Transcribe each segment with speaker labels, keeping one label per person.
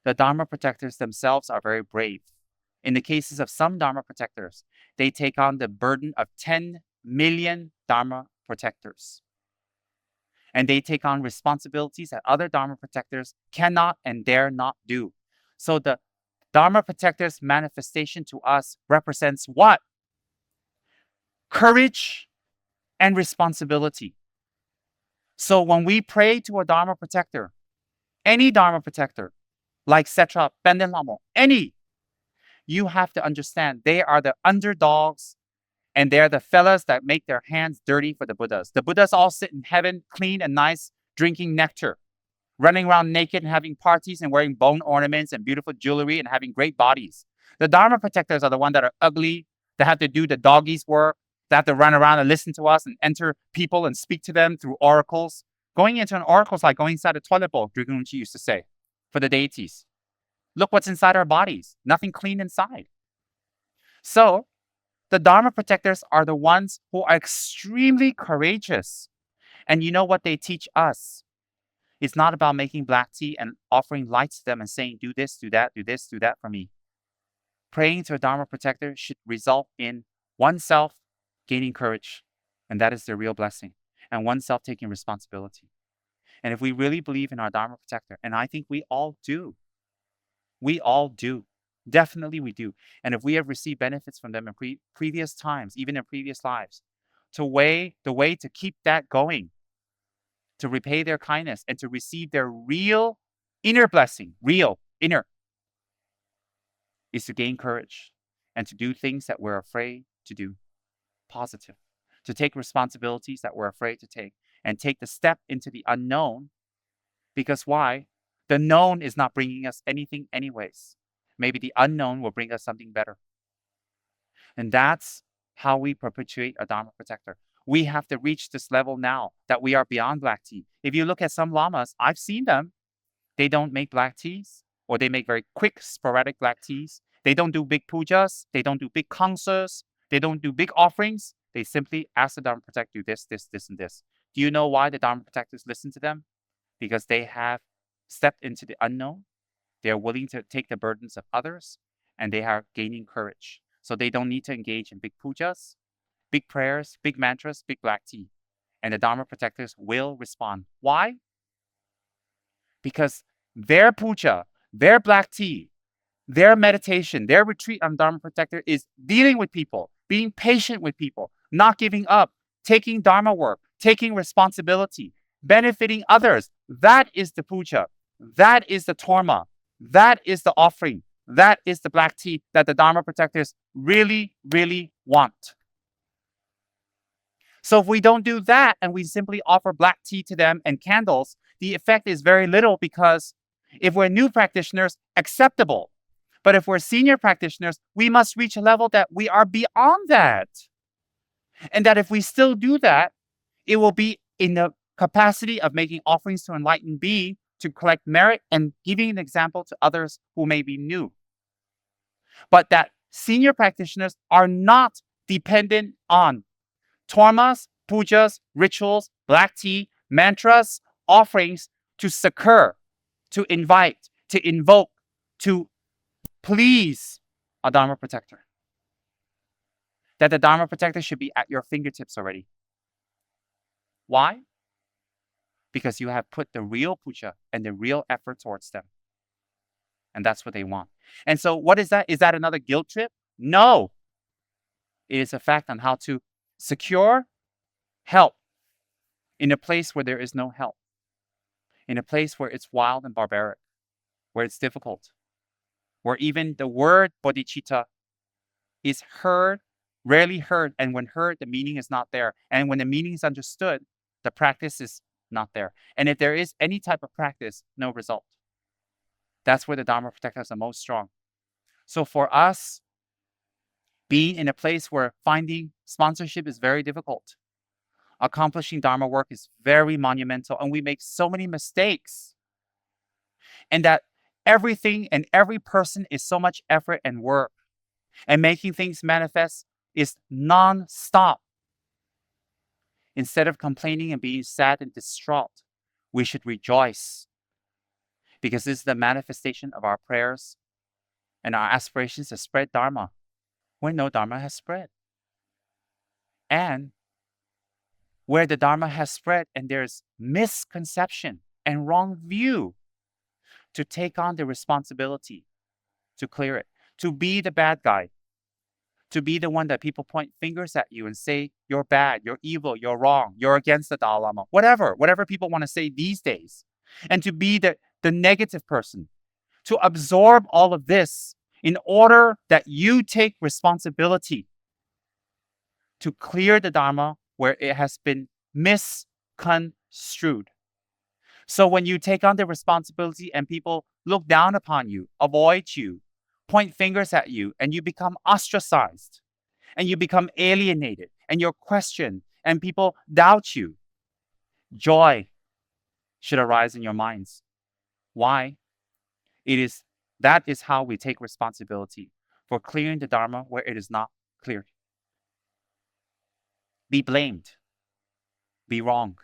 Speaker 1: The Dharma protectors themselves are very brave. In the cases of some Dharma protectors, they take on the burden of 10 million Dharma protectors. And they take on responsibilities that other Dharma protectors cannot and dare not do. So the Dharma protector's manifestation to us represents what? Courage and responsibility. So when we pray to a Dharma protector, any Dharma protector, like Setra, Benden Lamo, any, you have to understand they are the underdogs and they're the fellas that make their hands dirty for the Buddhas. The Buddhas all sit in heaven, clean and nice, drinking nectar, running around naked and having parties and wearing bone ornaments and beautiful jewelry and having great bodies. The Dharma protectors are the ones that are ugly, that have to do the doggies work, that have to run around and listen to us and enter people and speak to them through oracles. Going into an oracle is like going inside a toilet bowl, Drigungchi used to say, for the deities. Look what's inside our bodies. Nothing clean inside. So the Dharma protectors are the ones who are extremely courageous. And you know what they teach us? It's not about making black tea and offering lights to them and saying, do this, do that, do this, do that for me. Praying to a Dharma protector should result in oneself gaining courage. And that is the real blessing. And oneself taking responsibility. And if we really believe in our Dharma protector, and I think we all do, definitely we do. And if we have received benefits from them in previous times, even in previous lives, the way to keep that going, to repay their kindness and to receive their real inner blessing, real inner, is to gain courage and to do things that we're afraid to do, positive, to take responsibilities that we're afraid to take and take the step into the unknown. Because why? The known is not bringing us anything anyways. Maybe the unknown will bring us something better. And that's how we perpetuate a Dharma protector. We have to reach this level now that we are beyond black tea. If you look at some lamas, I've seen them. They don't make black teas, or they make very quick, sporadic black teas. They don't do big pujas. They don't do big concerts. They don't do big offerings. They simply ask the Dharma protector, do this, this, this, and this. Do you know why the Dharma protectors listen to them? Because they have stepped into the unknown. They are willing to take the burdens of others, and they are gaining courage. So they don't need to engage in big pujas, big prayers, big mantras, big black tea. And the Dharma protectors will respond. Why? Because their puja, their black tea, their meditation, their retreat on Dharma protector is dealing with people, being patient with people, not giving up, taking Dharma work, taking responsibility, benefiting others. That is the puja. That is the torma. That is the offering. That is the black tea that the Dharma protectors really, really want. So if we don't do that and we simply offer black tea to them and candles, the effect is very little, because if we're new practitioners, acceptable. But if we're senior practitioners, we must reach a level that we are beyond that. And that if we still do that, it will be in the capacity of making offerings to enlightened being, to collect merit and giving an example to others who may be new. But that senior practitioners are not dependent on tormas, pujas, rituals, black tea, mantras, offerings to succor, to invite, to invoke, to please a Dharma protector. That the Dharma protector should be at your fingertips already. Why? Because you have put the real puja and the real effort towards them. And that's what they want. And so what is that? Is that another guilt trip? No. It is a fact on how to secure help in a place where there is no help, in a place where it's wild and barbaric, where it's difficult, where even the word bodhicitta is heard, rarely heard, and when heard, the meaning is not there. And when the meaning is understood, the practice is not there. And if there is any type of practice, no result. That's where the Dharma protectors are most strong. So for us, being in a place where finding sponsorship is very difficult, accomplishing Dharma work is very monumental, and we make so many mistakes. And that everything and every person is so much effort and work. And making things manifest is non-stop. Instead of complaining and being sad and distraught, we should rejoice. Because this is the manifestation of our prayers and our aspirations to spread Dharma when no Dharma has spread. And where the Dharma has spread and there's misconception and wrong view, to take on the responsibility to clear it, to be the bad guy, to be the one that people point fingers at you and say, you're bad, you're evil, you're wrong, you're against the Dalai Lama, whatever people want to say these days. And to be the negative person, to absorb all of this in order that you take responsibility to clear the Dharma where it has been misconstrued. So when you take on the responsibility and people look down upon you, avoid you, point fingers at you, and you become ostracized, and you become alienated, and you're questioned, and people doubt you, joy should arise in your minds. Why? That is how we take responsibility for clearing the Dharma where it is not cleared. Be blamed. Be wrong.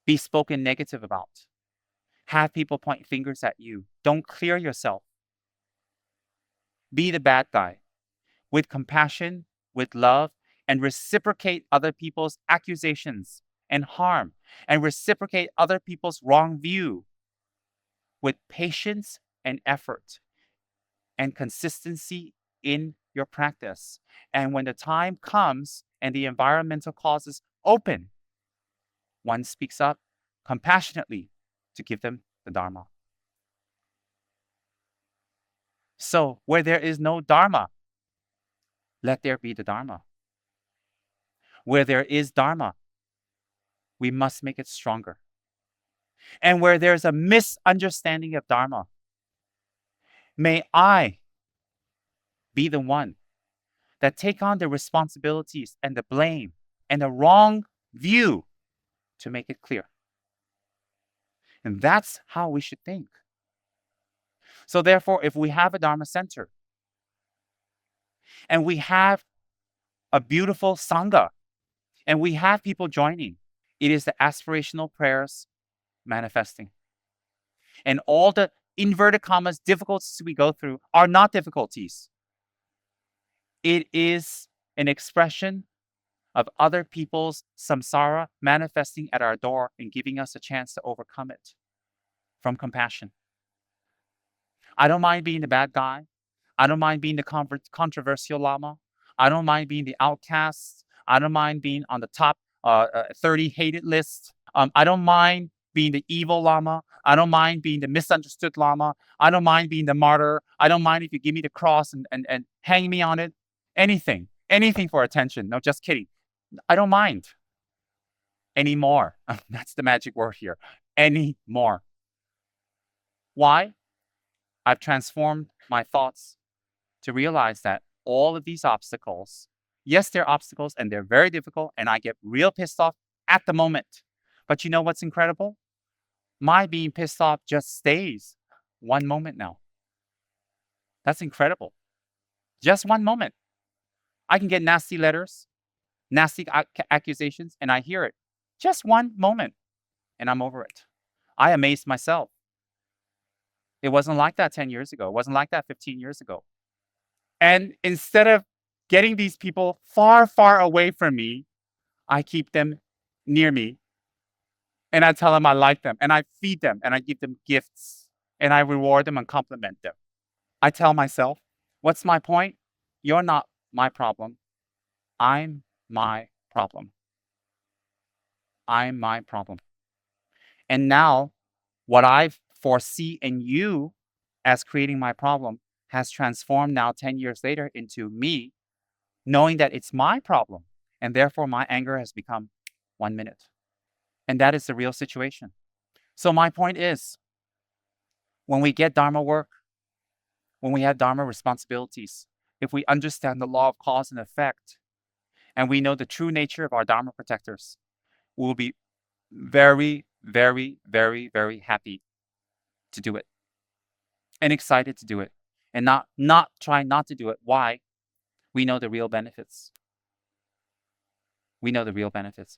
Speaker 1: Be spoken negative about. Have people point fingers at you. Don't clear yourself. Be the bad guy with compassion, with love, and reciprocate other people's accusations and harm, and reciprocate other people's wrong view with patience and effort and consistency in your practice. And when the time comes and the environmental causes open, one speaks up compassionately to give them the Dharma. So where there is no Dharma, let there be the Dharma. Where there is Dharma, we must make it stronger. And where there's a misunderstanding of Dharma, may I be the one that take on the responsibilities and the blame and the wrong view to make it clear. And that's how we should think. So therefore, if we have a Dharma center and we have a beautiful Sangha and we have people joining, it is the aspirational prayers manifesting. And all the inverted commas difficulties we go through are not difficulties. It is an expression of other people's samsara manifesting at our door and giving us a chance to overcome it from compassion. I don't mind being the bad guy. I don't mind being the controversial Lama. I don't mind being the outcast. I don't mind being on the top 30 hated list. I don't mind being the evil Lama. I don't mind being the misunderstood Lama. I don't mind being the martyr. I don't mind if you give me the cross and hang me on it. Anything for attention. No, just kidding. I don't mind anymore. That's the magic word here. Anymore. Why? I've transformed my thoughts to realize that all of these obstacles, yes, they're obstacles and they're very difficult, and I get real pissed off at the moment. But you know what's incredible? My being pissed off just stays one moment now. That's incredible. Just one moment. I can get nasty letters, nasty accusations, and I hear it. Just one moment, and I'm over it. I amazed myself. It wasn't like that 10 years ago. It wasn't like that 15 years ago. And instead of getting these people far, far away from me, I keep them near me. And I tell them I like them, and I feed them, and I give them gifts, and I reward them and compliment them. I tell myself, what's my point? You're not my problem. I'm my problem. I'm my problem. And now, what I foresee in you as creating my problem has transformed now 10 years later into me knowing that it's my problem. And therefore, my anger has become 1 minute. And that is the real situation. So my point is, when we get Dharma work, when we have Dharma responsibilities, if we understand the law of cause and effect, and we know the true nature of our Dharma protectors, we will be very, very, very, very happy to do it and excited to do it and not try not to do it. Why? We know the real benefits. We know the real benefits.